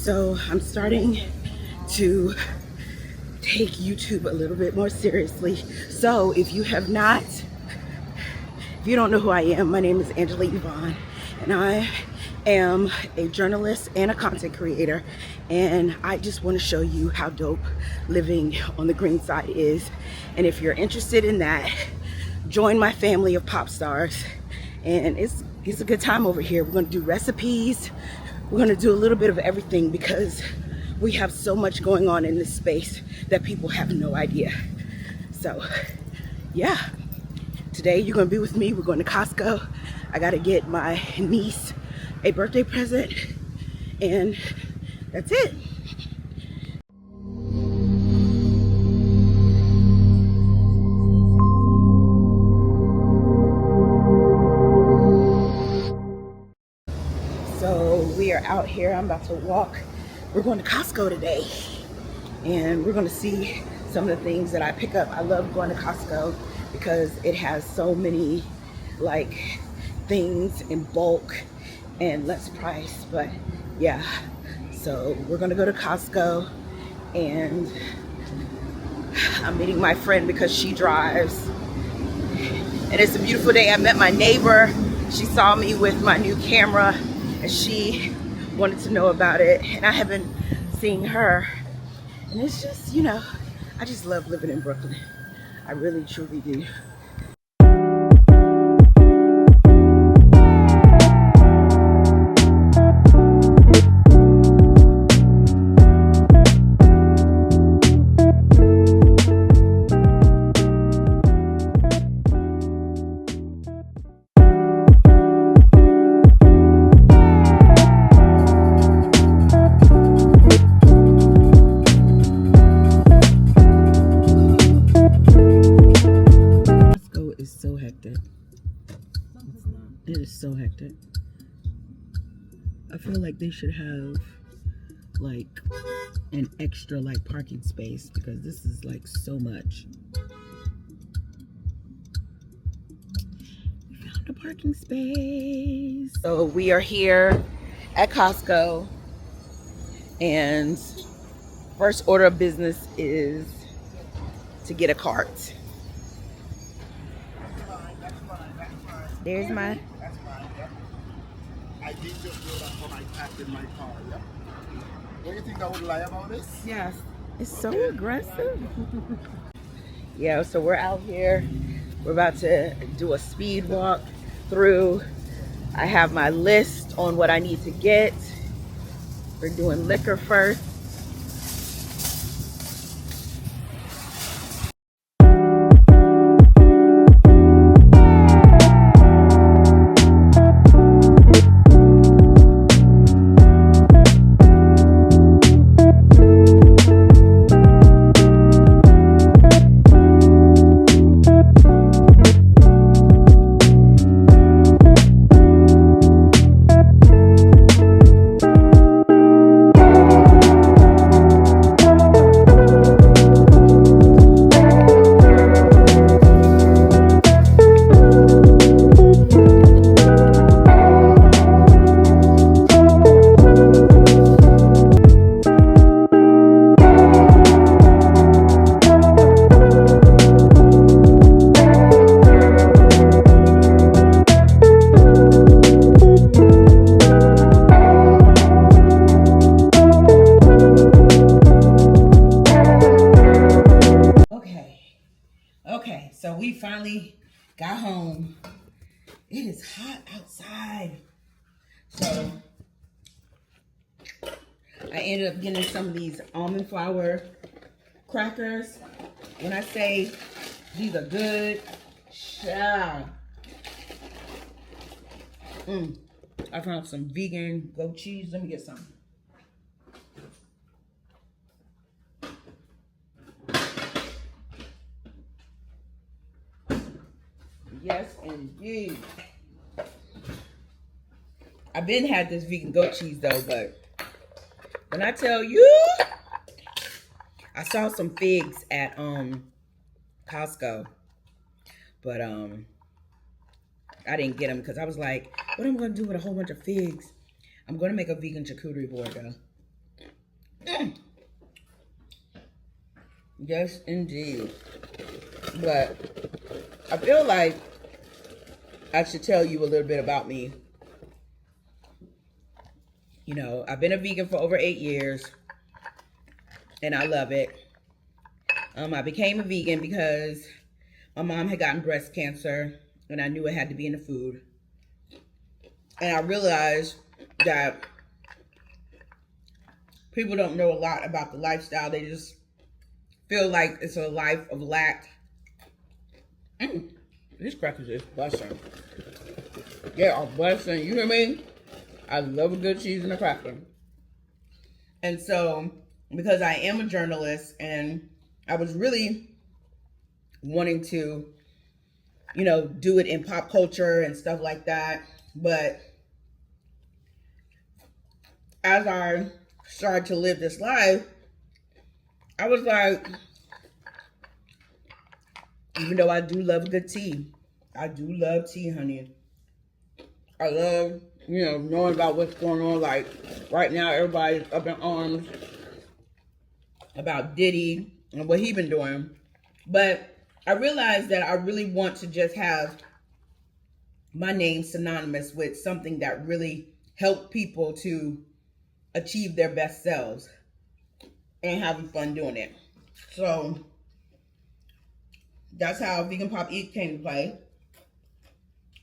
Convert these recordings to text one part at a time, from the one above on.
So I'm starting to take YouTube a little bit more seriously. So if you have not, if you don't know who I am, my name is Angela Yvonne, and I am a journalist and a content creator, and I just want to show you how dope living on the green side is. And if you're interested in that, join my family of pop stars, and it's a good time over here. We're going to do recipes, we're going to do a little bit of everything, because we have so much going on in this space that people have no idea. So yeah, today you're going to be with me. We're going to Costco. I got to get my niece a birthday present, and that's it. So we are out here. I'm about to walk. We're going to Costco today, and we're going to see some of the things that I pick up. I love going to Costco because it has so many like things in bulk and less price. But yeah, so we're gonna go to Costco, and I'm meeting my friend because she drives, and it's a beautiful day. I met my neighbor. She saw me with my new camera and she wanted to know about it, and I haven't seen her, and it's just, you know, I just love living in Brooklyn. I really truly do. So hectic. It is so hectic. I feel like they should have like an extra like parking space, because this is like so much. We found a parking space. So we are here at Costco, and first order of business is to get a cart. There's my. That's fine, yep. I did just do that for my cat in my car, yep. What do you think I would lie about this? Yes. It's so aggressive. Yeah, so we're out here. We're about to do a speed walk through. I have my list on what I need to get. We're doing liquor first. Okay, so we finally got home. It is hot outside. So I ended up getting some of these almond flour crackers. When I say these are good, I found some vegan goat cheese. Let me get some. Yes, indeed. I've been had this vegan goat cheese though, but when I tell you, I saw some figs at Costco, but I didn't get them because I was like, what am I gonna do with a whole bunch of figs? I'm gonna make a vegan charcuterie board though. Yes, indeed. But I feel like I should tell you a little bit about me. You know, I've been a vegan for over 8 years, and I love it. I became a vegan because my mom had gotten breast cancer, and I knew it had to be in the food. And I realized that people don't know a lot about the lifestyle. They just feel like it's a life of lack. These crackers is busting. They are busting. You hear me? I love a good cheese and a cracker. And so, because I am a journalist and I was really wanting to, you know, do it in pop culture and stuff like that. But as I started to live this life, I was like, even though I do love good tea, I do love tea, honey. I love, you know, knowing about what's going on. Like right now, everybody's up in arms about Diddy and what he been doing. But I realized that I really want to just have my name synonymous with something that really helped people to achieve their best selves and having fun doing it. So that's how Vegan Pop Eat came to play.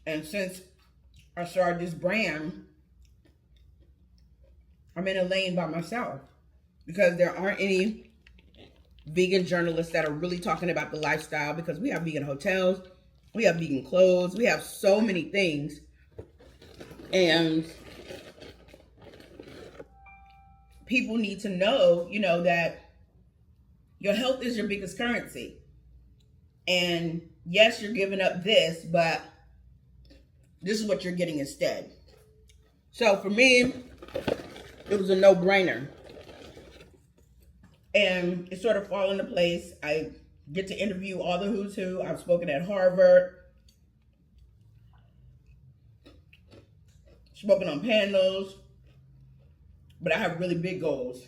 And since I started this brand, I'm in a lane by myself because there aren't any vegan journalists that are really talking about the lifestyle, because we have vegan hotels, we have vegan clothes, we have so many things. And people need to know, you know, that your health is your biggest currency. And yes, you're giving up this, but this is what you're getting instead. So for me, it was a no-brainer. And it sort of fall into place. I get to interview all the who's who. I've spoken at Harvard, spoken on panels, but I have really big goals.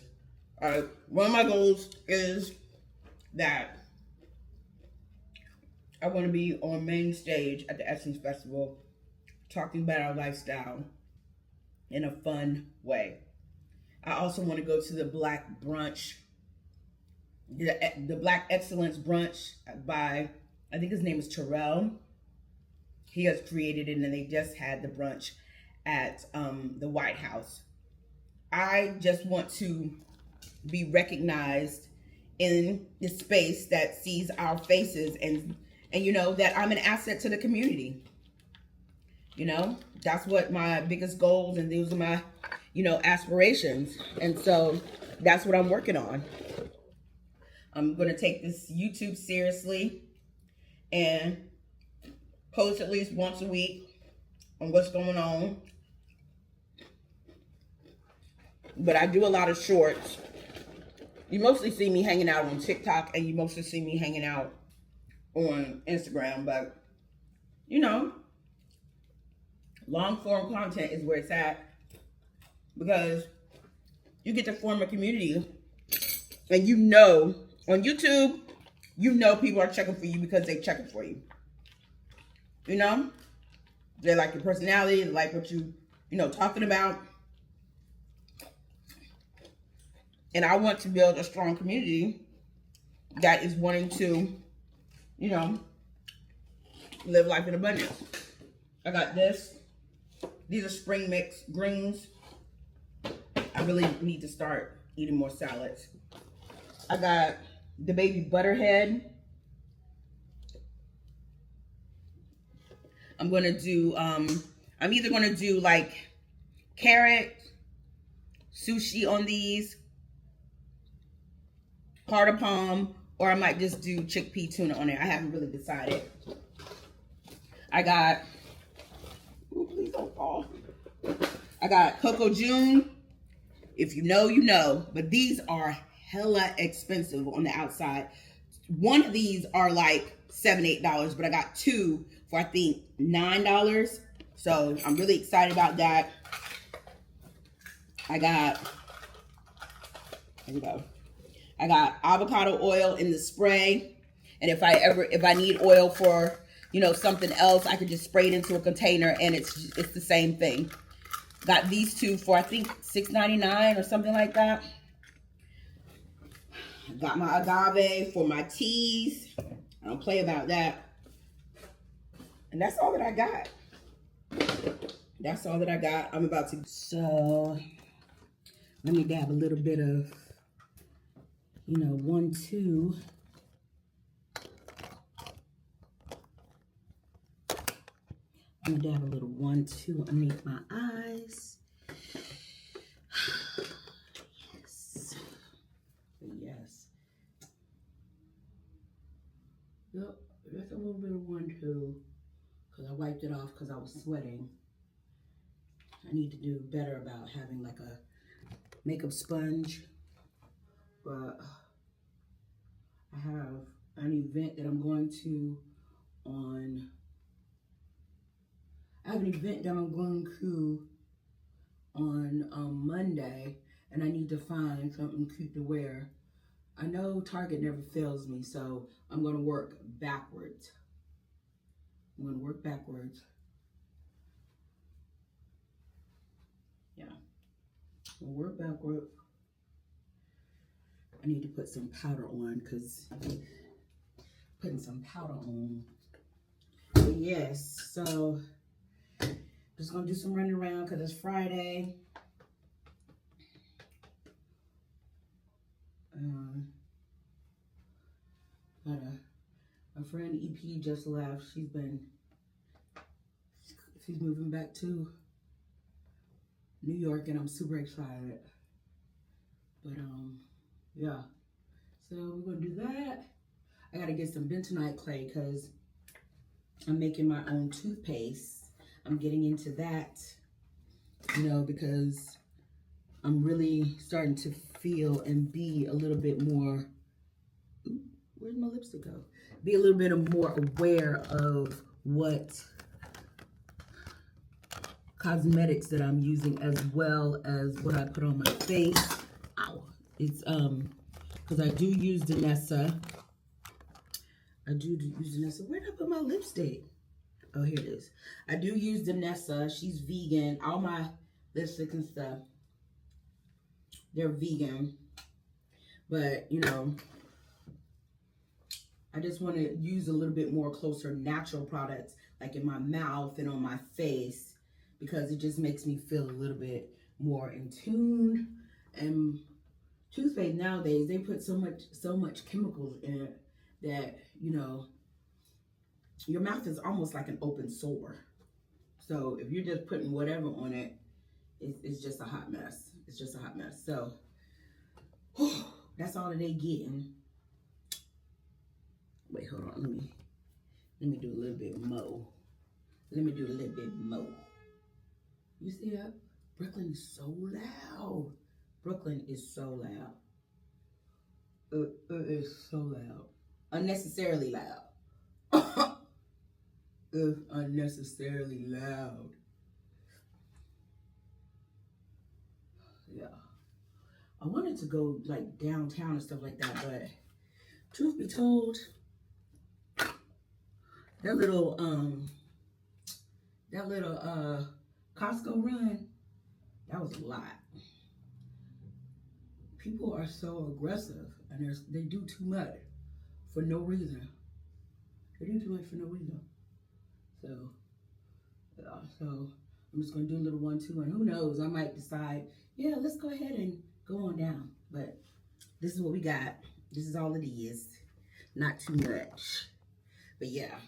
One of my goals is that I want to be on main stage at the Essence Festival talking about our lifestyle in a fun way. I also want to go to the Black brunch, the Black Excellence brunch by, I think his name is Terrell. He has created it, and they just had the brunch at the White House. I just want to be recognized in the space that sees our faces, and you know, that I'm an asset to the community. You know, that's what my biggest goals, and those are my, you know, aspirations. And so that's what I'm working on. I'm going to take this YouTube seriously and post at least once a week on what's going on. But I do a lot of shorts. You mostly see me hanging out on TikTok, and you mostly see me hanging out on Instagram. But, you know, long form content is where it's at, because you get to form a community. And you know, on YouTube, you know people are checking for you because they checking for you. You know? They like your personality, they like what you know, talking about. And I want to build a strong community that is wanting to, you know, live life in abundance. I got this. These are spring mix greens. I really need to start eating more salads. I got the baby butterhead. I'm gonna do, I'm either gonna do like carrot sushi on these, heart of palm, or I might just do chickpea tuna on it. I haven't really decided. I got, ooh, please don't fall. I got Coco June. If you know, you know. But these are hella expensive on the outside. One of these are like $7, $8, but I got two for I think $9. So I'm really excited about that. I got Here we go. I got avocado oil in the spray. And if I need oil for, something else, I could just spray it into a container and it's the same thing. Got these two for I think $6.99 or something like that. Got my agave for my teas. I don't play about that. And that's all that I got. That's all that I got. I'm about to. So let me dab a little bit of, 1-2. I'm gonna dab a little 1-2 underneath my eyes. Yes. Yes. Yep, just a little bit of 1-2. Because I wiped it off because I was sweating. I need to do better about having like a makeup sponge. But I have an event that I'm going to on Monday, and I need to find something cute to wear. I know Target never fails me, so I'm going to work backwards. Yeah. We'll work backwards. I need to put some powder on because putting some powder on. But yes, so just gonna do some running around because it's Friday. My friend EP just left. She's moving back to New York, and I'm super excited. But yeah. So we're gonna do that. I gotta get some bentonite clay because I'm making my own toothpaste. I'm getting into that, because I'm really starting to feel and be a little bit more. Where'd my lipstick go? Be a little bit more aware of what cosmetics that I'm using as well as what I put on my face. Ow. It's because I do use Danessa. Where did I put my lipstick? Oh, here it is. I do use Danessa. She's vegan. All my lipsticks and stuff, they're vegan. But, I just want to use a little bit more closer natural products, like in my mouth and on my face, because it just makes me feel a little bit more in tune. And toothpaste nowadays, they put so much chemicals in it that, your mouth is almost like an open sore. So if you're just putting whatever on it, it's just a hot mess. It's just a hot mess. So that's all that they getting. Wait, hold on. Let me do a little bit more. You see that? Brooklyn is so loud. It is so loud. Unnecessarily loud. It's unnecessarily loud. Yeah. I wanted to go like downtown and stuff like that, but truth be told, that little Costco run, that was a lot. People are so aggressive and they do too much for no reason. So, yeah, so I'm just gonna do a little 1-2, and who knows, I might decide, yeah, let's go ahead and go on down. But this is what we got. This is all it is. Not too much. But yeah.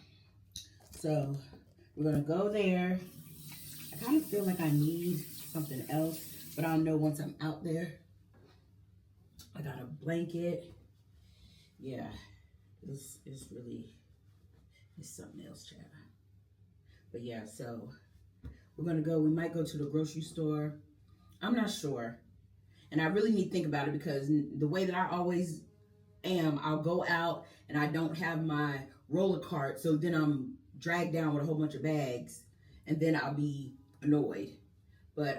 So we're gonna go there. I kind of feel like I need something else, but I'll know once I'm out there. I got a blanket. Yeah, it's something else, Chad. But yeah, so we're gonna go. We might go to the grocery store. I'm not sure, and I really need to think about it because the way that I always am, I'll go out and I don't have my roller cart, so then I'm dragged down with a whole bunch of bags, and then I'll be annoyed. But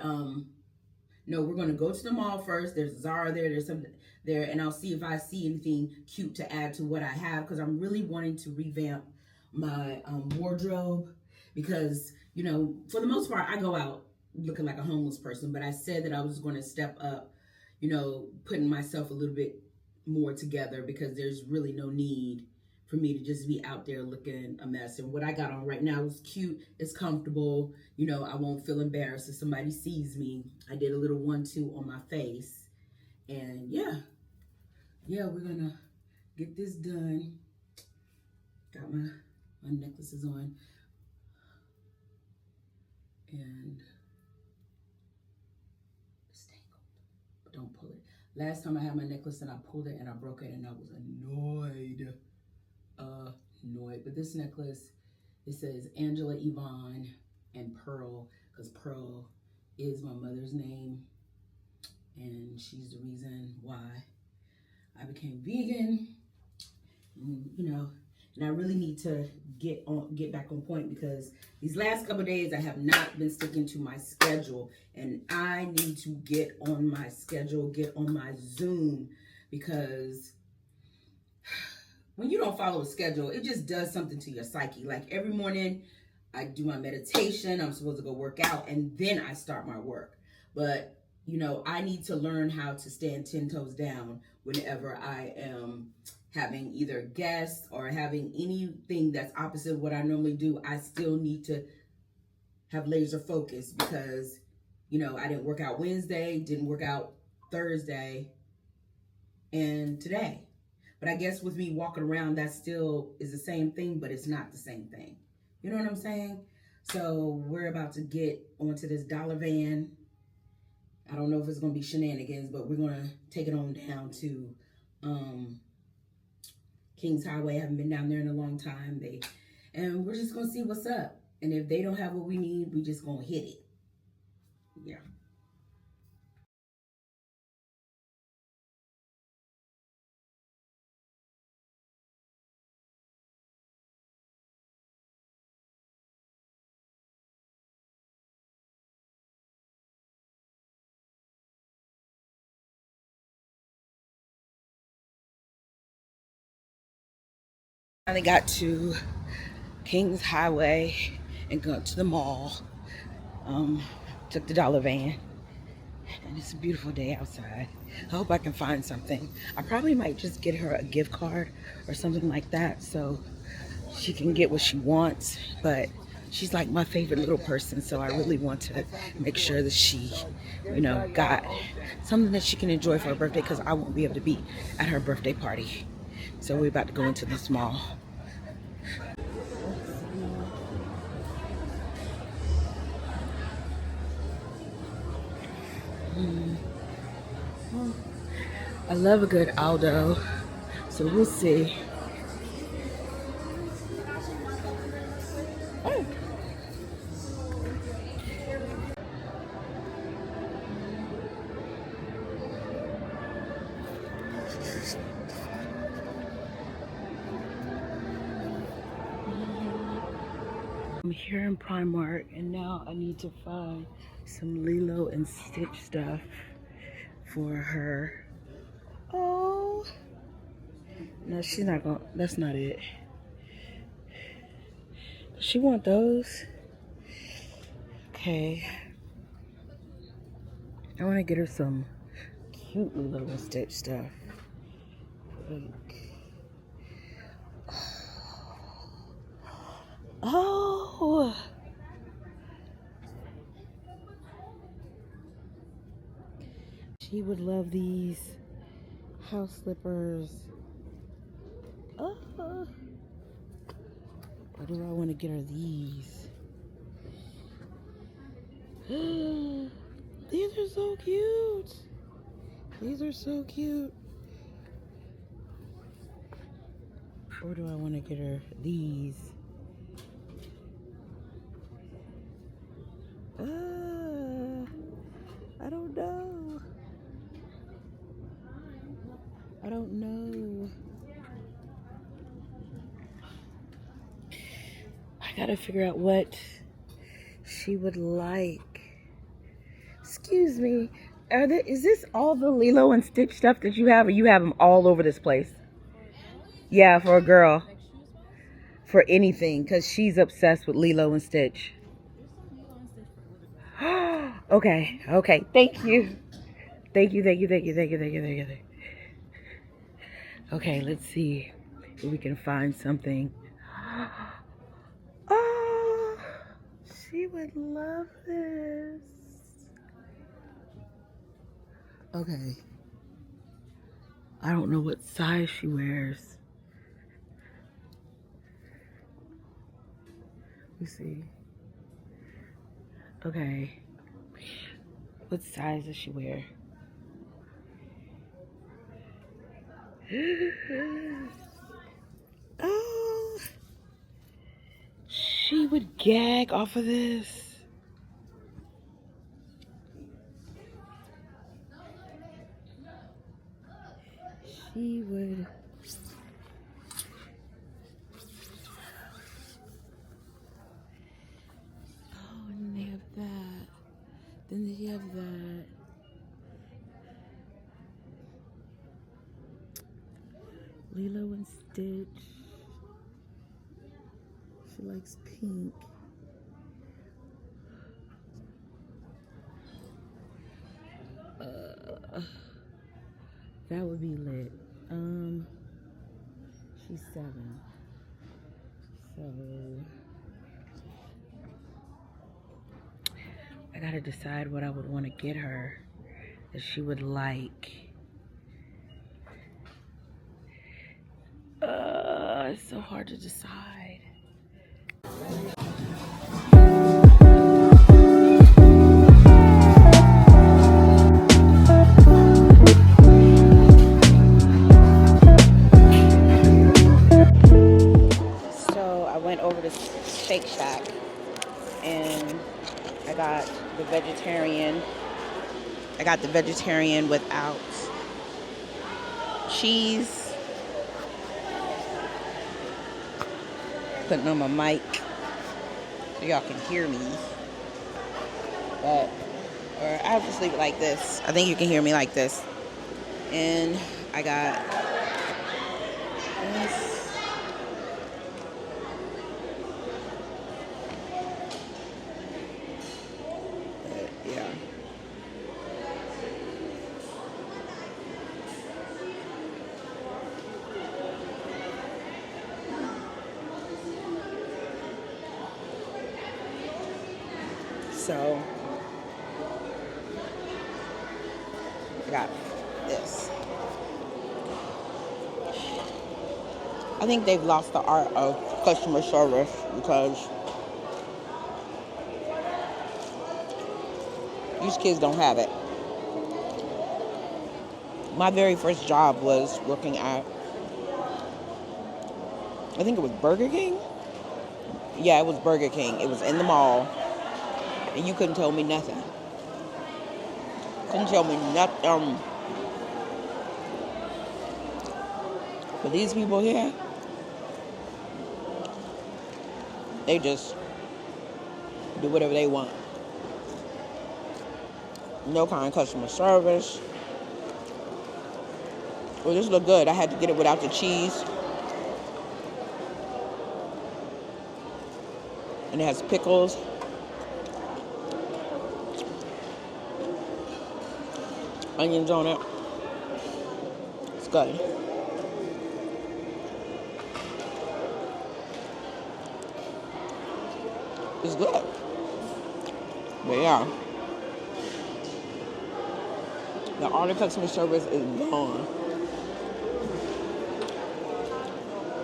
no, we're going to go to the mall first. There's Zara there. There's something there. And I'll see if I see anything cute to add to what I have. Because I'm really wanting to revamp my wardrobe. Because, you know, for the most part, I go out looking like a homeless person. But I said that I was going to step up, you know, putting myself a little bit more together. Because there's really no need for me to just be out there looking a mess. And what I got on right now is cute, it's comfortable. You know, I won't feel embarrassed if somebody sees me. I did a little 1-2 on my face. And yeah, we're gonna get this done. Got my necklaces on. And it's tangled, but don't pull it. Last time I had my necklace and I pulled it and I broke it and I was annoyed. But this necklace, it says Angela Yvonne and Pearl, because Pearl is my mother's name and she's the reason why I became vegan. You know, and I really need to get back on point, because these last couple of days I have not been sticking to my schedule, and I need to get on my schedule, get on my Zoom, because when you don't follow a schedule, it just does something to your psyche. Like every morning I do my meditation, I'm supposed to go work out, and then I start my work. But, you know, I need to learn how to stand 10 toes down whenever I am having either guests or having anything that's opposite of what I normally do. I still need to have laser focus, because, you know, I didn't work out Wednesday, didn't work out Thursday, and today. But I guess with me walking around, that still is the same thing, but it's not the same thing. You know what I'm saying? So we're about to get onto this dollar van. I don't know if it's going to be shenanigans, but we're going to take it on down to Kings Highway. I haven't been down there in a long time. And we're just going to see what's up. And if they don't have what we need, we just going to hit it. Yeah. Finally got to Kings Highway and got to the mall. Took the dollar van, and it's a beautiful day outside. I hope I can find something. I probably might just get her a gift card or something like that so she can get what she wants. But she's like my favorite little person, so I really want to make sure that she, you know, got something that she can enjoy for her birthday, because I won't be able to be at her birthday party. So we're about to go into this mall. I love a good Aldo, so we'll see. Oh. I'm here in Primark, and now I need to find some Lilo and Stitch stuff for her. Oh, no, she's not going. That's not it. Does she want those? Okay. I want to get her some cute Lilo and Stitch stuff. Like, oh. She would love these house slippers. Oh. Or do I want to get her these? These are so cute. These are so cute. Or do I want to get her these? I don't know. I don't know. I gotta figure out what she would like. Excuse me. Is this all the Lilo and Stitch stuff that you have, or you have them all over this place? Yeah, for a girl. For anything, because she's obsessed with Lilo and Stitch. Okay, okay. Thank you. Thank you, thank you, thank you, thank you, thank you, thank you. Okay, let's see if we can find something. Oh, she would love this. Okay. I don't know what size she wears. Let me see. Okay. What size does she wear? Oh, she would gag off of this. She would. Oh, and they have that. Then they have that. Lilo and Stitch. She likes pink. That would be lit. She's 7. So I gotta decide what I would want to get her that she would like. It's so hard to decide. So I went over to Shake Shack and I got the vegetarian. I got the vegetarian without cheese. Putting on my mic so y'all can hear me. But, or I'll just leave it like this. I think you can hear me like this. And I got this. But, yeah. So I got this. I think they've lost the art of customer service because these kids don't have it. My very first job was working at, I think it was Burger King. Yeah, it was Burger King. It was in the mall. And you couldn't tell me nothing. Couldn't tell me nothing. But these people here, they just do whatever they want. No kind of customer service. Well, this looked good. I had to get it without the cheese. And it has pickles. Onions on it. It's good. It's good. But yeah. The art of customer service is gone.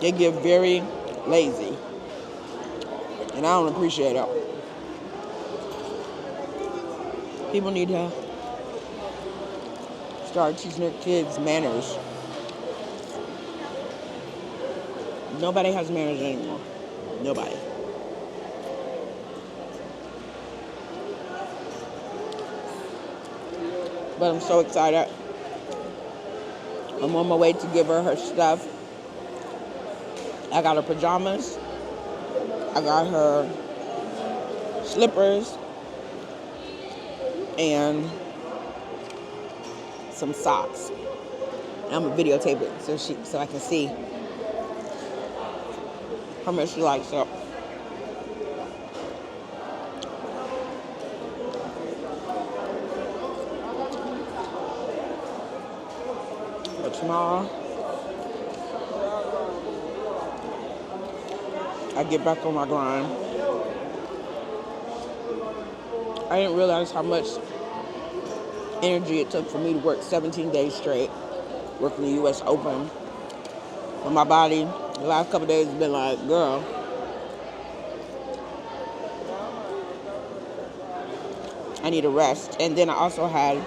They get very lazy. And I don't appreciate it. People need to start teaching their kids manners. Nobody has manners anymore. Nobody. But I'm so excited. I'm on my way to give her her stuff. I got her pajamas. I got her slippers. And some socks. I'm gonna videotape it so I can see how much she likes it. But tomorrow, I get back on my grind. I didn't realize how much energy it took for me to work 17 days straight, working the U.S. Open. But my body, the last couple of days, has been like, girl, I need a rest. And then I also had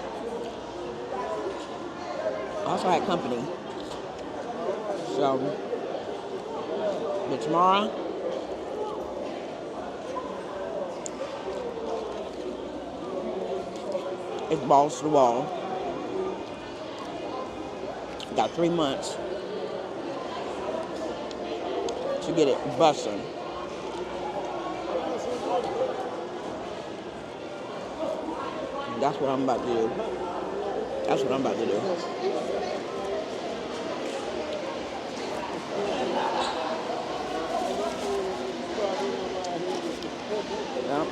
company. So, but tomorrow, it's balls to the wall. Got 3 months to get it busting. That's what I'm about to do. That's what I'm about to do. Yep.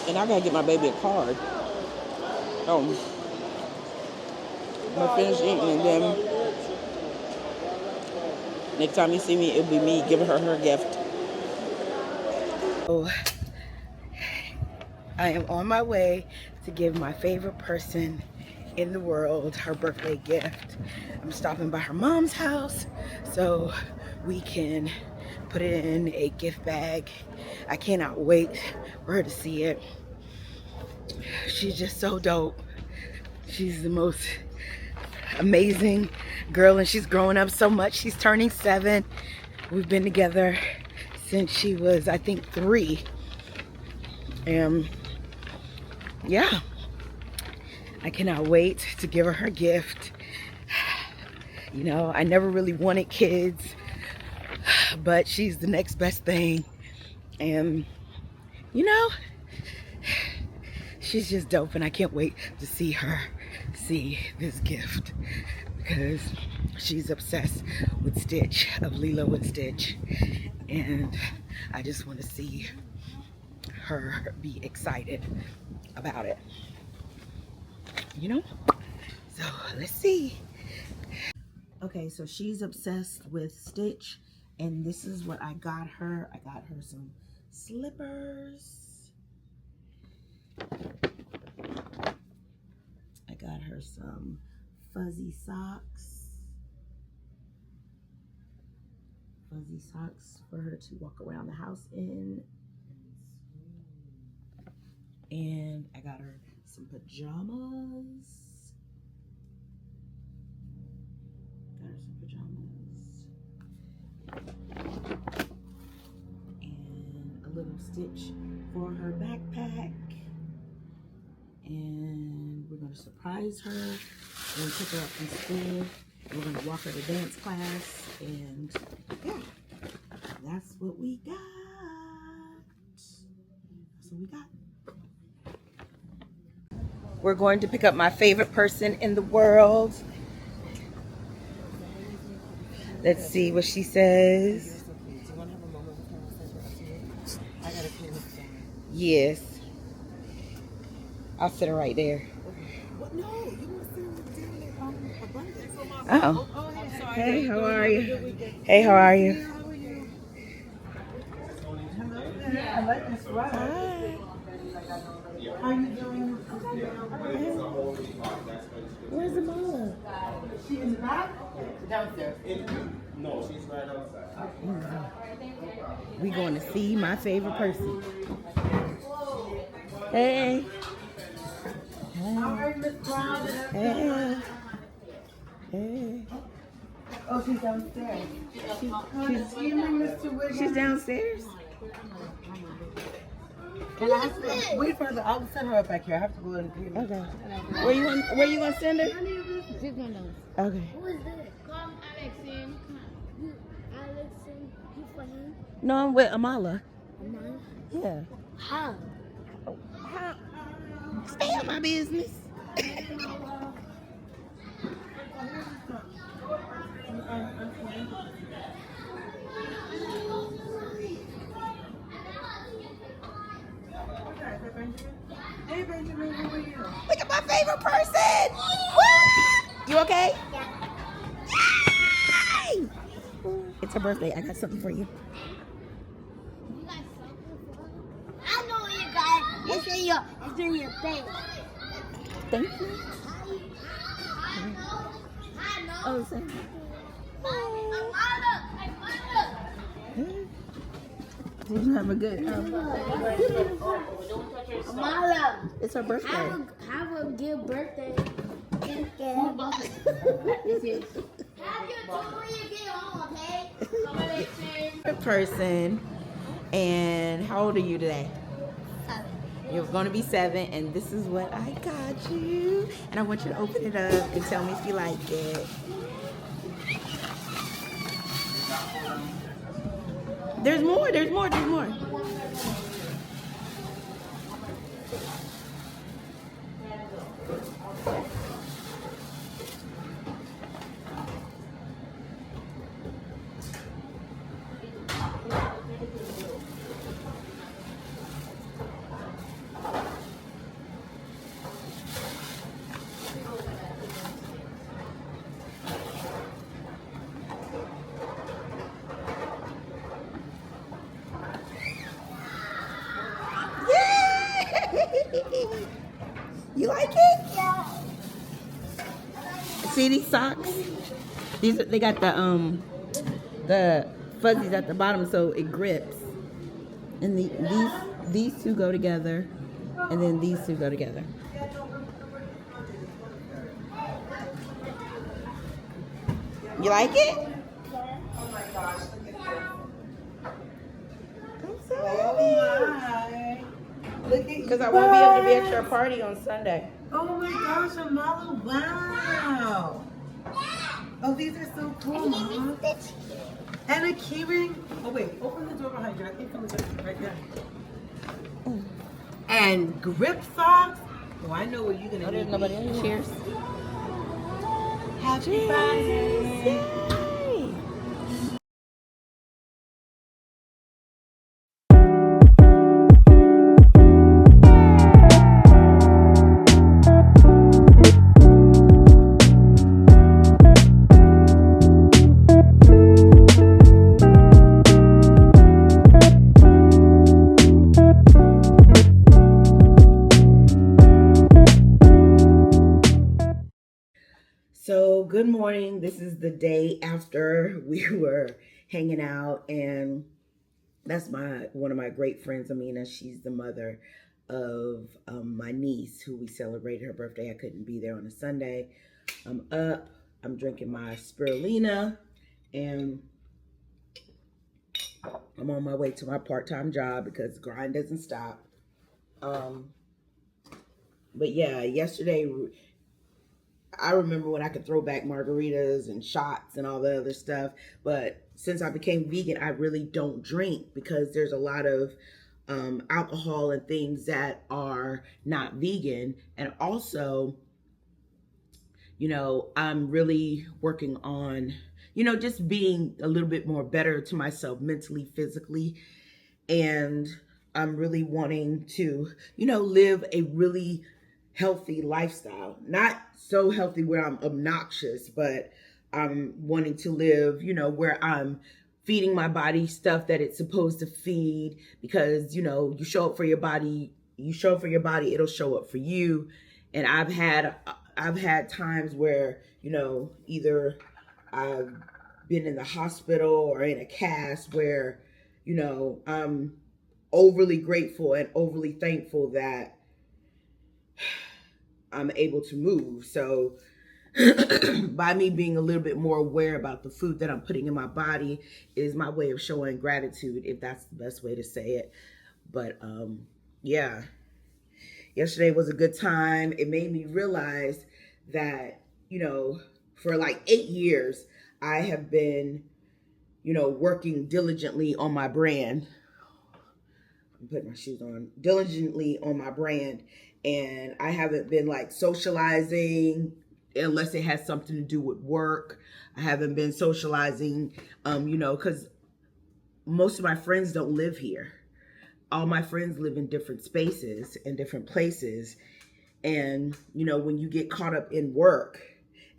And I gotta get my baby a card. I'm gonna finish eating, and then next time you see me, it'll be me giving her gift. So I am on my way to give my favorite person in the world her birthday gift. I'm stopping by her mom's house so we can put it in a gift bag. I cannot wait for her to see it. She's just so dope. She's the most amazing girl, and she's growing up so much. She's turning 7. We've been together since she was, I think, 3. And yeah, I cannot wait to give her her gift. You know, I never really wanted kids, but she's the next best thing. And you know, she's just dope, and I can't wait to see her see this gift because she's obsessed with Stitch, of Lilo and Stitch, and I just want to see her be excited about it, you know? So let's see. Okay, so she's obsessed with Stitch, and this is what I got her. I got her some slippers. I got her some fuzzy socks. Fuzzy socks for her to walk around the house in. And I got her some pajamas. Got her some pajamas. And a little Stitch for her backpack. And we're going to surprise her and pick her up from school. We're going to walk her to dance class. And yeah, that's what we got. That's what we got. We're going to pick up my favorite person in the world. Let's see what she says. Yes. I'll sit her right there. Oh. Hey, how are you? Hey, how are you? Hi. How you doing? Where's the mom? She in the back? Downstairs. No, she's right outside. We going to see my favorite person. Hey. Hey. Hey. Oh, she's downstairs. She's downstairs? And I have to wait for her. I'll send her up back here. I have to go and get her. Okay. Where you gonna send her? She's going down. Okay. Who is this? Come, Alexine. You, Alexine, you for him? No, I'm with Amala. Mine? Yeah. How? How? Stay out my business. Hey Benjamin, how are you? Look at my favorite person. Woo! You okay? Yay! It's her birthday. I got something for you. You got something for her? I know you got. It's in your face. Thank you. I know. Oh, same. Did you have a good? Amala, It's her birthday. have a good birthday. Have your tour when you get home, okay? Person. And how old are you today? You're going to be 7, and this is what I got you. And I want you to open it up and tell me if you like it. There's more. You like it? Yeah. See these socks? They got the fuzzies at the bottom so it grips. And these two go together, and then these two go together. You like it? I'm so happy. Because I won't be able to be at your party on Sunday. Oh my gosh, Amala, wow. Oh, these are so cool, Mama. And a key ring. Oh, wait, open the door behind you. I think someone's right there. And grip socks. Oh, I know what you're going to do. There's nobody else. Cheers. Happy Friday. Yay. So good morning. This is the day after we were hanging out, and that's one of my great friends, Amina. She's the mother of my niece who we celebrated her birthday. I couldn't be there on a Sunday. I'm up. I'm drinking my spirulina, and I'm on my way to my part-time job because the grind doesn't stop. But yeah, yesterday I remember when I could throw back margaritas and shots and all the other stuff. But since I became vegan, I really don't drink because there's a lot of alcohol and things that are not vegan. And also, I'm really working on, just being a little bit more better to myself mentally, physically. And I'm really wanting to, live a really healthy lifestyle. Not so healthy where I'm obnoxious, but I'm wanting to live, where I'm feeding my body stuff that it's supposed to feed, because, you show up for your body, it'll show up for you. And I've had times where, either I've been in the hospital or in a cast where, I'm overly grateful and overly thankful that I'm able to move. So by me being a little bit more aware about the food that I'm putting in my body is my way of showing gratitude, if that's the best way to say it. But yeah, yesterday was a good time. It made me realize that, for like 8 years, I have been, working diligently on my brand. I'm putting my shoes on, diligently on my brand. And I haven't been like socializing unless it has something to do with work. I haven't been socializing, because most of my friends don't live here. All my friends live in different spaces and different places. And, when you get caught up in work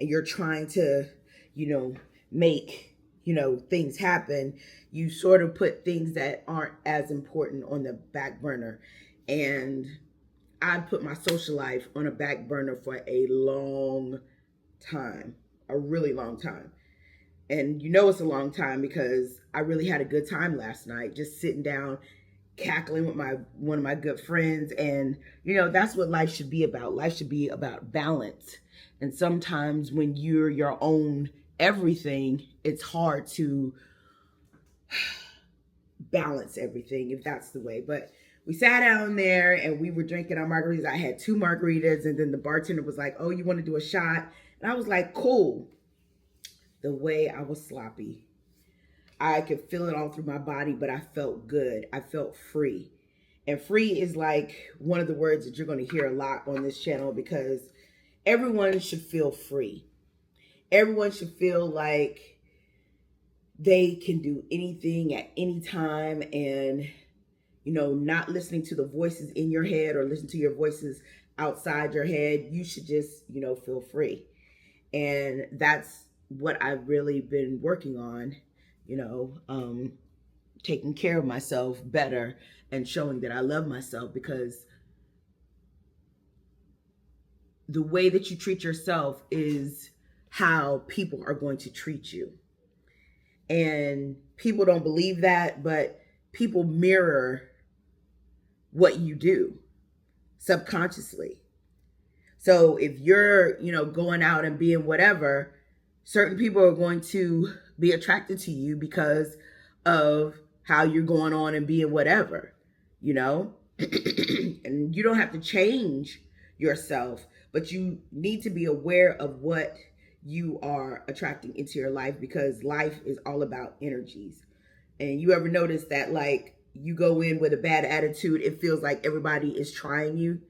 and you're trying to, make, things happen, you sort of put things that aren't as important on the back burner. And I put my social life on a back burner for a long time, a really long time. And it's a long time because I really had a good time last night, just sitting down cackling with one of my good friends. And that's what life should be about. Life should be about balance. And sometimes when you're your own everything, it's hard to balance everything, if that's the way. But we sat down there and we were drinking our margaritas. I had 2 margaritas, and then the bartender was like, "Oh, you want to do a shot?" And I was like, "Cool." The way I was sloppy, I could feel it all through my body, but I felt good. I felt free. And free is like one of the words that you're going to hear a lot on this channel, because everyone should feel free. Everyone should feel like they can do anything at any time, and, not listening to the voices in your head or listen to your voices outside your head. You should just, feel free. And that's what I've really been working on, taking care of myself better and showing that I love myself, because the way that you treat yourself is how people are going to treat you. And people don't believe that, but people mirror what you do subconsciously. So if you're, going out and being whatever, certain people are going to be attracted to you because of how you're going on and being whatever, and you don't have to change yourself, but you need to be aware of what you are attracting into your life, because life is all about energies. And you ever notice that, like, you go in with a bad attitude, it feels like everybody is trying you?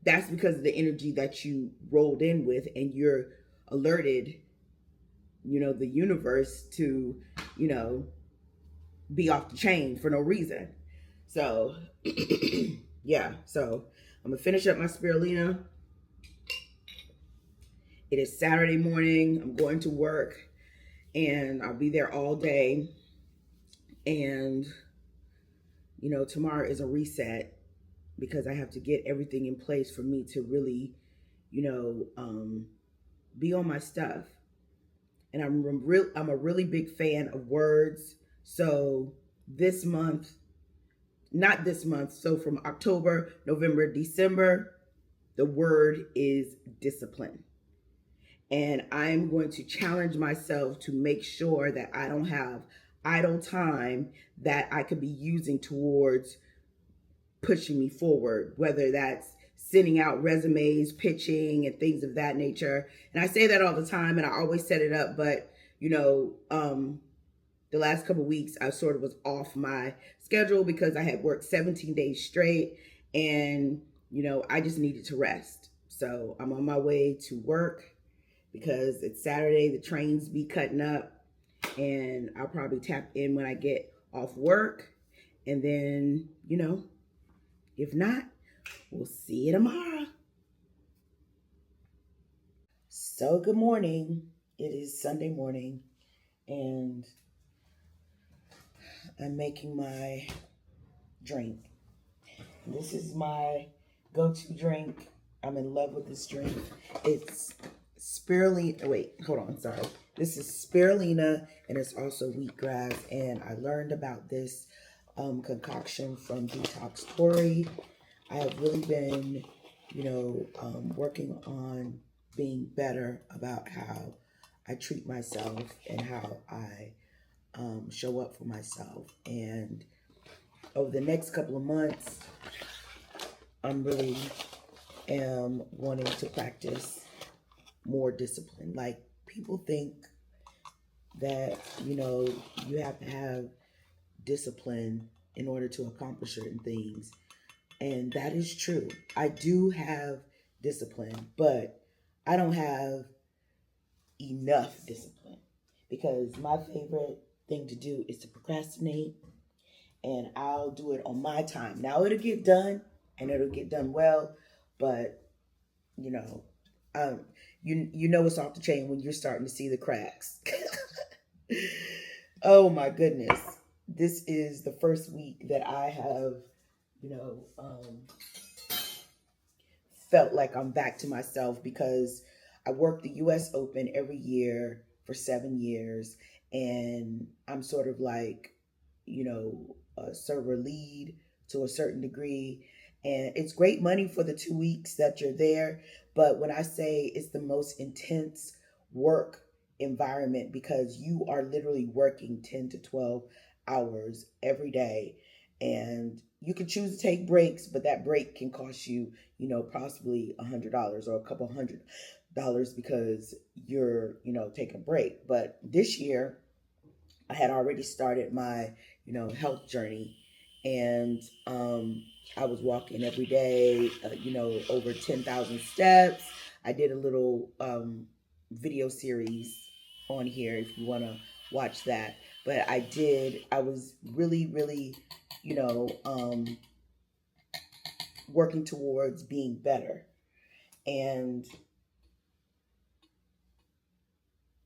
That's because of the energy that you rolled in with, and you're alerted, the universe to, be off the chain for no reason. So, yeah. So I'm gonna finish up my spirulina. It is Saturday morning. I'm going to work, and I'll be there all day. And, tomorrow is a reset, because I have to get everything in place for me to really, be on my stuff. And I'm a really big fan of words. So not this month, so from October, November, December, the word is discipline. And I'm going to challenge myself to make sure that I don't have idle time that I could be using towards pushing me forward, whether that's sending out resumes, pitching, and things of that nature. And I say that all the time, and I always set it up, but the last couple of weeks I sort of was off my schedule because I had worked 17 days straight, and I just needed to rest. So I'm on my way to work because it's Saturday. The trains be cutting up, and I'll probably tap in when I get off work. And then, if not, we'll see you tomorrow. So good morning. It is Sunday morning, and I'm making my drink. This is my go-to drink. I'm in love with this drink. It's spirulina. Wait, hold on. Sorry. This is spirulina, and it's also wheatgrass. And I learned about this concoction from Detox Tori. I have really been, working on being better about how I treat myself and how I show up for myself. And over the next couple of months, I'm really am wanting to practice more discipline. Like, people think that, you have to have discipline in order to accomplish certain things. And that is true. I do have discipline, but I don't have enough discipline, because my favorite thing to do is to procrastinate, and I'll do it on my time. Now it'll get done, and it'll get done well, but you know, um, you know it's off the chain when you're starting to see the cracks. Oh my goodness. This is the first week that I have, you know, felt like I'm back to myself, because I work the US Open every year for 7 years, and I'm sort of like, a server lead to a certain degree. And it's great money for the 2 weeks that you're there. But when I say it's the most intense work environment, because you are literally working 10 to 12 hours every day, and you can choose to take breaks, but that break can cost you, possibly $100 or a couple $100, because you're, taking a break. But this year I had already started my, health journey, and I was walking every day, over 10,000 steps. I did a little video series on here if you want to watch that. But I was really, really, you know, um, working towards being better. And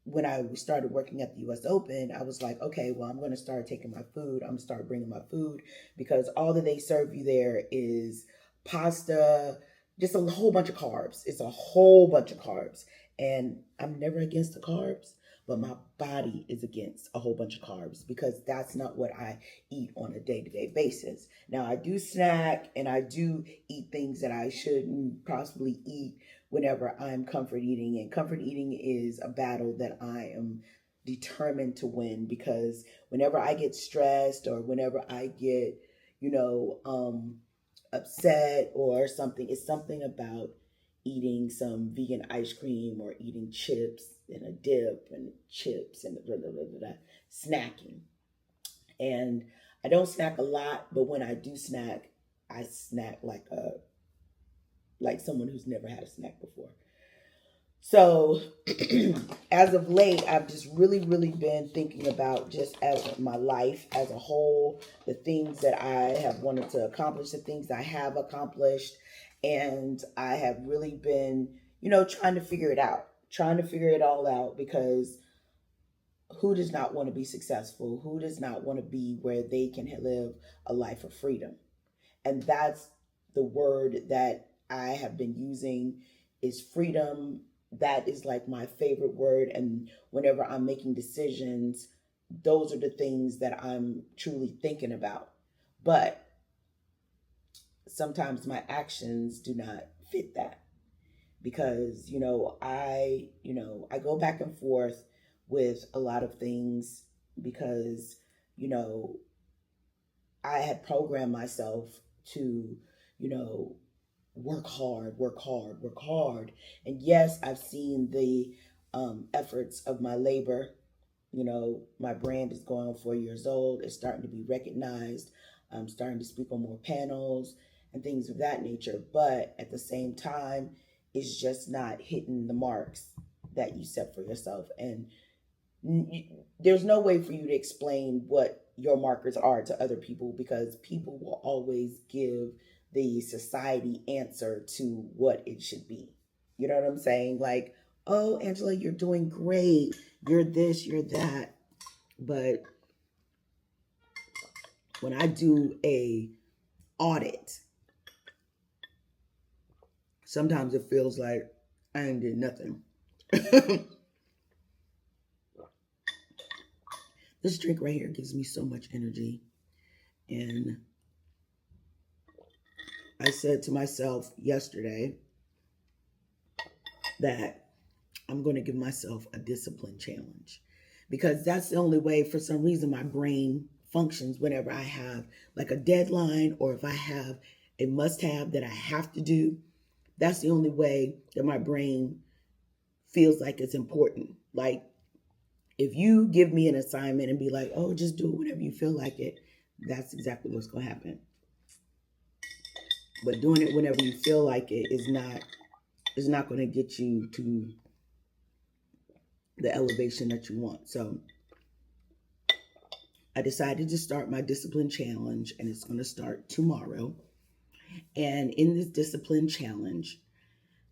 when I started working at the US Open, I was like, okay, well, I'm going to start taking my food. I'm going to start bringing my food, because all that they serve you there is pasta, just a whole bunch of carbs. It's a whole bunch of carbs. And I'm never against the carbs, but my body is against a whole bunch of carbs, because that's not what I eat on a day-to-day basis. Now, I do snack, and I do eat things that I shouldn't possibly eat whenever I'm comfort eating. And comfort eating is a battle that I am determined to win, because whenever I get stressed, or whenever I get, upset or something, it's something about eating some vegan ice cream, or eating chips and a dip and chips and blah, blah, blah, blah, blah, snacking. And I don't snack a lot, but when I do snack, I snack like someone who's never had a snack before. So as of late, I've just really, really been thinking about, just as my life as a whole, the things that I have wanted to accomplish, the things I have accomplished. And I have really been, trying to figure it out, trying to figure it all out, because who does not want to be successful? Who does not want to be where they can live a life of freedom? And that's the word that I have been using, is freedom. That is like my favorite word. And whenever I'm making decisions, those are the things that I'm truly thinking about. But sometimes my actions do not fit that, because, I go back and forth with a lot of things, because, I had programmed myself to, work hard, work hard, work hard. And yes, I've seen the efforts of my labor. My brand is going on 4 years old. It's starting to be recognized. I'm starting to speak on more panels and things of that nature. But at the same time, it's just not hitting the marks that you set for yourself. And there's no way for you to explain what your markers are to other people, because people will always give the society answer to what it should be. You know what I'm saying? Like, oh, Angela, you're doing great. You're this, you're that. But when I do a audit, sometimes it feels like I ain't did nothing. This drink right here gives me so much energy. And I said to myself yesterday that I'm going to give myself a discipline challenge, because that's the only way, for some reason, my brain functions whenever I have like a deadline, or if I have a must have that I have to do. That's the only way that my brain feels like it's important. Like, if you give me an assignment and be like, oh, just do it whenever you feel like it, that's exactly what's going to happen. But doing it whenever you feel like it is not going to get you to the elevation that you want. So I decided to start my discipline challenge, and it's going to start tomorrow. And in this discipline challenge,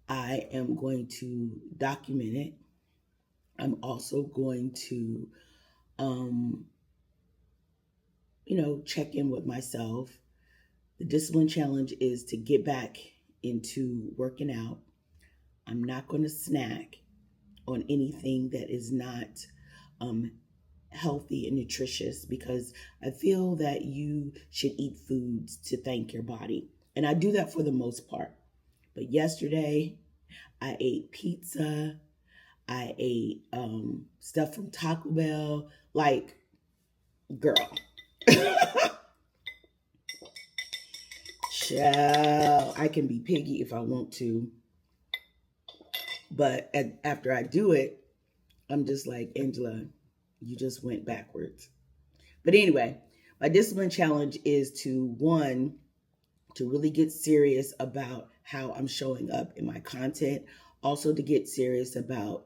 I am going to document it. I'm also going to, check in with myself. The discipline challenge is to get back into working out. I'm not going to snack on anything that is not healthy and nutritious, because I feel that you should eat foods to thank your body. And I do that for the most part. But yesterday, I ate pizza. I ate stuff from Taco Bell. Like, girl. Child, I can be piggy if I want to. But after I do it, I'm just like, Angela, you just went backwards. But anyway, my discipline challenge is to really get serious about how I'm showing up in my content. Also to get serious about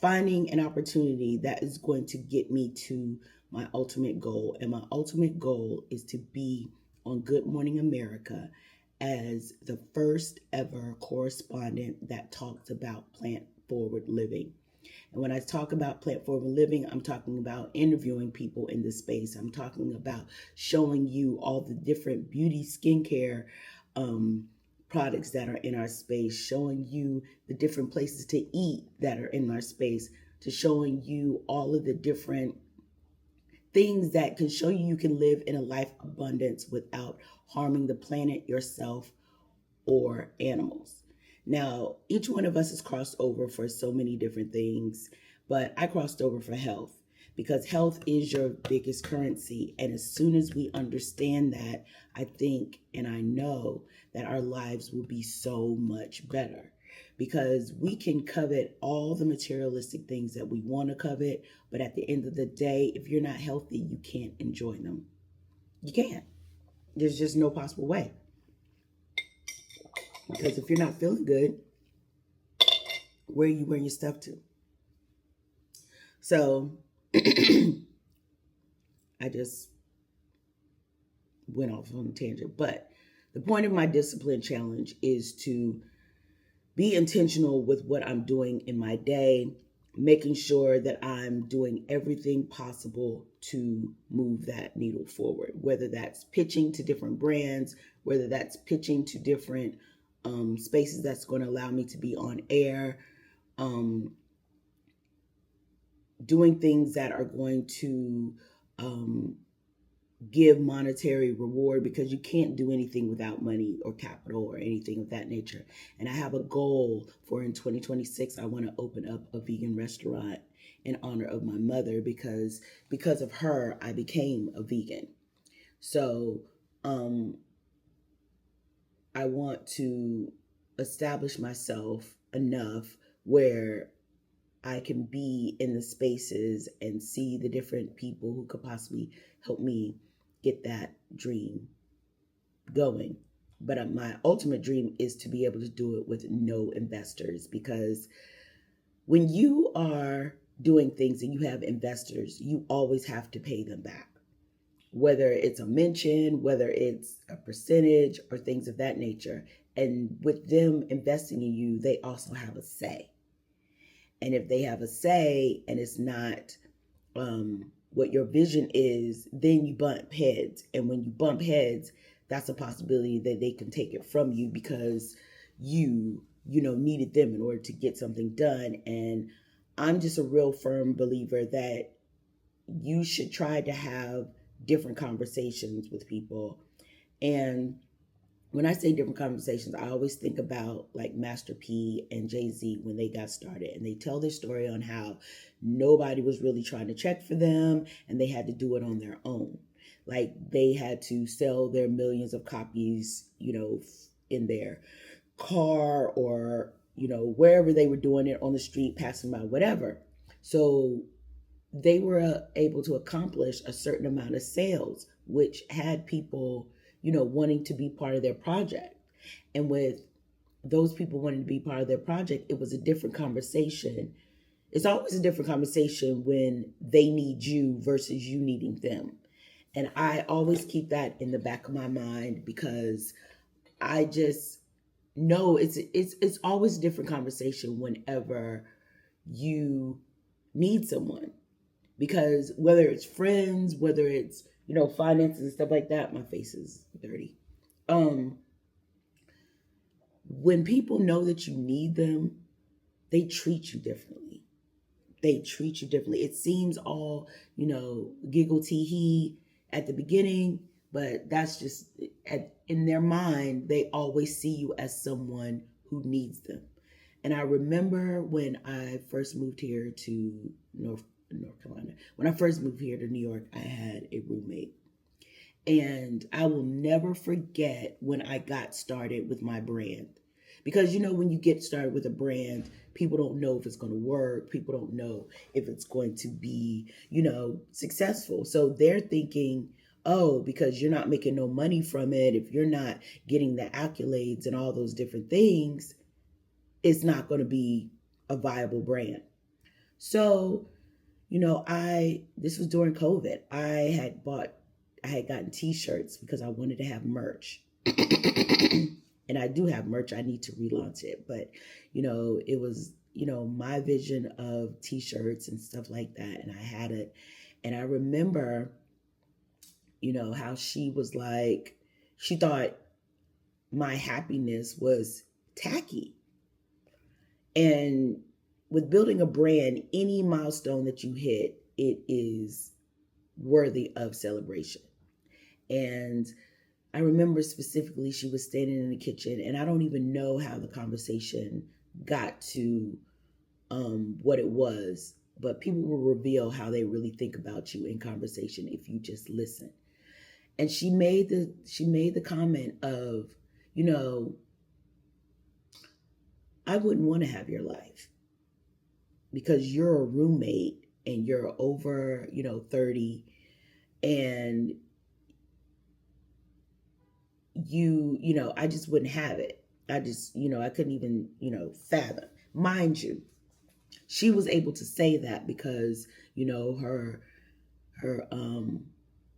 finding an opportunity that is going to get me to my ultimate goal. And my ultimate goal is to be on Good Morning America as the first ever correspondent that talks about plant forward living. And when I talk about plant forward living, I'm talking about interviewing people in this space. I'm talking about showing you all the different beauty skincare products that are in our space, showing you the different places to eat that are in our space, to showing you all of the different things that can show you can live in a life abundance without harming the planet, yourself, or animals. Now, each one of us has crossed over for so many different things, but I crossed over for health, because health is your biggest currency. And as soon as we understand that, I think and I know that our lives will be so much better, because we can covet all the materialistic things that we want to covet, but at the end of the day, if you're not healthy, you can't enjoy them. You can't. There's just no possible way. Because if you're not feeling good, where are you wearing your stuff to? So I just went off on a tangent. But the point of my discipline challenge is to be intentional with what I'm doing in my day, making sure that I'm doing everything possible to move that needle forward, whether that's pitching to different brands, whether that's pitching to different spaces that's going to allow me to be on air, doing things that are going to give monetary reward, because you can't do anything without money or capital or anything of that nature. And I have a goal for in 2026, I want to open up a vegan restaurant in honor of my mother, because of her, I became a vegan. So I want to establish myself enough where I can be in the spaces and see the different people who could possibly help me get that dream going. But my ultimate dream is to be able to do it with no investors, because when you are doing things and you have investors, you always have to pay them back. Whether it's a mention, whether it's a percentage or things of that nature. And with them investing in you, they also have a say. And if they have a say and it's not what your vision is, then you bump heads. And when you bump heads, that's a possibility that they can take it from you, because you needed them in order to get something done. And I'm just a real firm believer that you should try to have different conversations with people. And when I say different conversations, I always think about like Master P and Jay-Z when they got started, and they tell their story on how nobody was really trying to check for them and they had to do it on their own. Like they had to sell their millions of copies, in their car or, wherever they were doing it on the street, passing by, whatever. So they were able to accomplish a certain amount of sales, which had people, wanting to be part of their project. And with those people wanting to be part of their project, it was a different conversation. It's always a different conversation when they need you versus you needing them. And I always keep that in the back of my mind because I just know it's always a different conversation whenever you need someone. Because whether it's friends, whether it's, finances and stuff like that, my face is dirty. When people know that you need them, they treat you differently. They treat you differently. It seems all, giggle tee hee at the beginning, but that's just in their mind, they always see you as someone who needs them. And I remember when I first moved here to North Carolina, when I first moved here to New York, I had a roommate. And I will never forget when I got started with my brand. Because, when you get started with a brand, people don't know if it's going to work. People don't know if it's going to be, successful. So they're thinking, oh, because you're not making no money from it, if you're not getting the accolades and all those different things, it's not going to be a viable brand. So, this was during COVID. I had gotten t-shirts because I wanted to have merch. And I do have merch. I need to relaunch it. But, it was, my vision of t-shirts and stuff like that. And I had it. And I remember, how she was like, she thought my happiness was tacky. And with building a brand, any milestone that you hit, it is worthy of celebration. And I remember specifically she was standing in the kitchen, and I don't even know how the conversation got to what it was, but people will reveal how they really think about you in conversation if you just listen. And she made the comment of, I wouldn't want to have your life because you're a roommate and you're over, 30, and I just wouldn't have it. I just, I couldn't even, fathom. Mind you, she was able to say that because,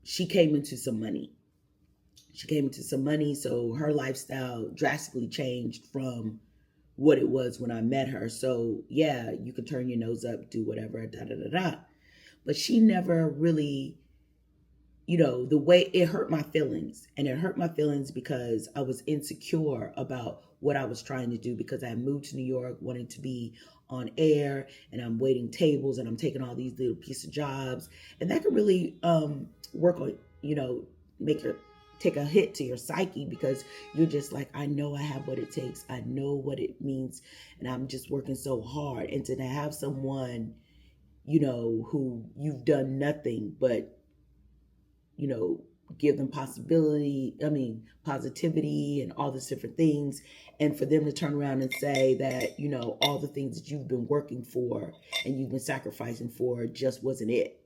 she came into some money. So her lifestyle drastically changed from what it was when I met her. So yeah, you could turn your nose up, do whatever, da da da da. But she never really, the way it hurt my feelings. And it hurt my feelings because I was insecure about what I was trying to do, because I moved to New York wanting to be on air, and I'm waiting tables, and I'm taking all these little piece of jobs. And that could really work on, make her take a hit to your psyche, because you're just like, I know I have what it takes. I know what it means. And I'm just working so hard. And to have someone, who you've done nothing but, give them positivity and all these different things. And for them to turn around and say that, all the things that you've been working for and you've been sacrificing for just wasn't it.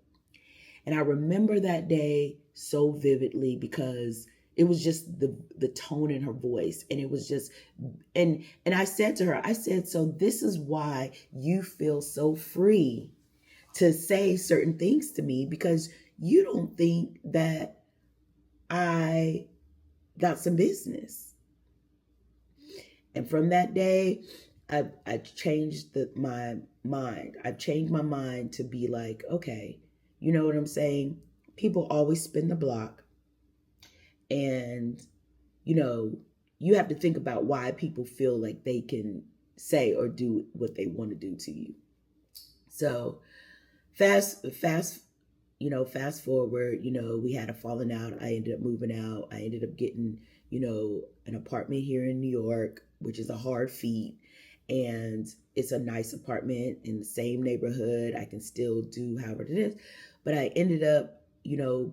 And I remember that day so vividly because it was just the tone in her voice. And it was just, and I said to her, so this is why you feel so free to say certain things to me, because you don't think that I got some business. And from that day, I changed my mind. I've changed my mind to be like, okay, you know what I'm saying? People always spin the block. And, you have to think about why people feel like they can say or do what they want to do to you. So fast forward, we had a falling out. I ended up moving out. I ended up getting, an apartment here in New York, which is a hard feat. And it's a nice apartment in the same neighborhood. I can still do however it is. But I ended up,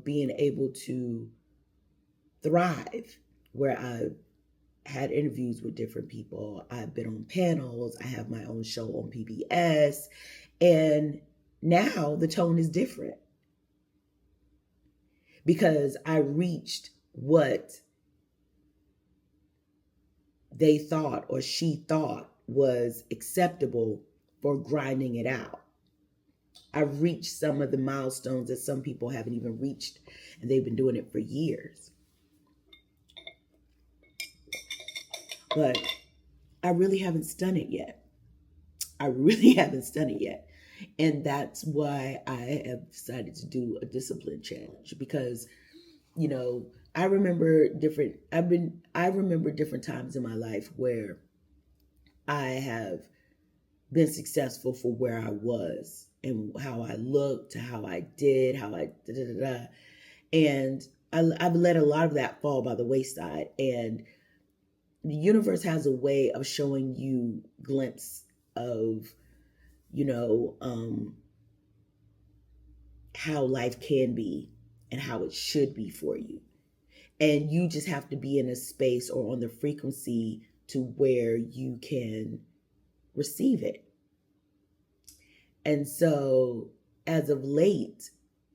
being able to thrive, where I've had interviews with different people. I've been on panels. I have my own show on PBS. And now the tone is different because I reached what they thought or she thought was acceptable for grinding it out. I've reached some of the milestones that some people haven't even reached, and they've been doing it for years. But I really haven't done it yet. I really haven't done it yet. And that's why I have decided to do a discipline challenge, because, I remember different times in my life where I have been successful for where I was and how I looked, how I did, how I da da da da. And I've let a lot of that fall by the wayside. And the universe has a way of showing you glimpse of, how life can be and how it should be for you. And you just have to be in a space or on the frequency to where you can receive it. And so as of late,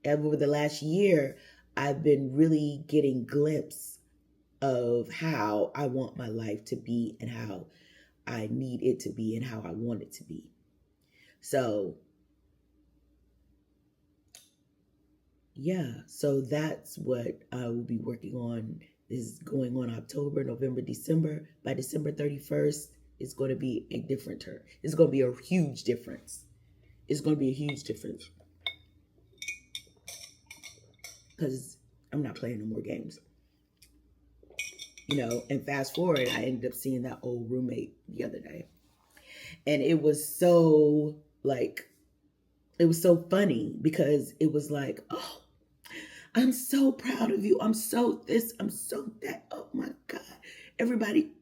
over the last year, I've been really getting glimpses of how I want my life to be and how I need it to be and how I want it to be. So, yeah, so that's what I will be working on. Is going on October, November, December. By December 31st, it's going to be a different turn. It's going to be a huge difference. It's going to be a huge difference. Because I'm not playing no more games. And fast forward, I ended up seeing that old roommate the other day. And it was so funny because it was like, oh, I'm so proud of you. I'm so this, I'm so that. Oh my God. Everybody.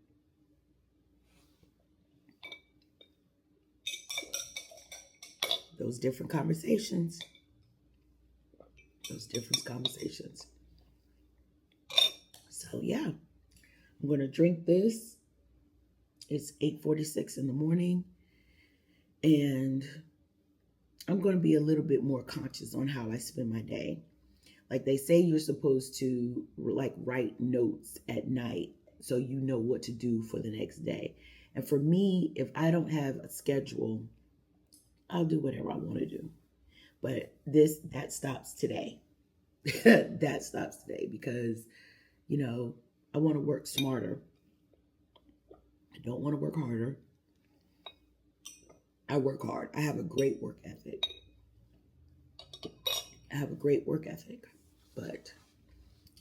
Those different conversations. So yeah, I'm going to drink this. It's 8:46 in the morning. And I'm going to be a little bit more conscious on how I spend my day. Like they say, you're supposed to write notes at night so you know what to do for the next day. And for me, if I don't have a schedule, I'll do whatever I want to do. But that stops today. That stops today because, I want to work smarter. I don't want to work harder. I work hard. I have a great work ethic. But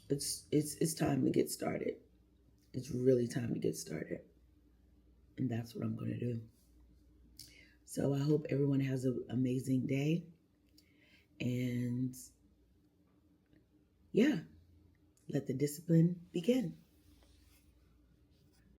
it's time to get started. It's really time to get started. And that's what I'm going to do. So I hope everyone has an amazing day. And yeah, let the discipline begin.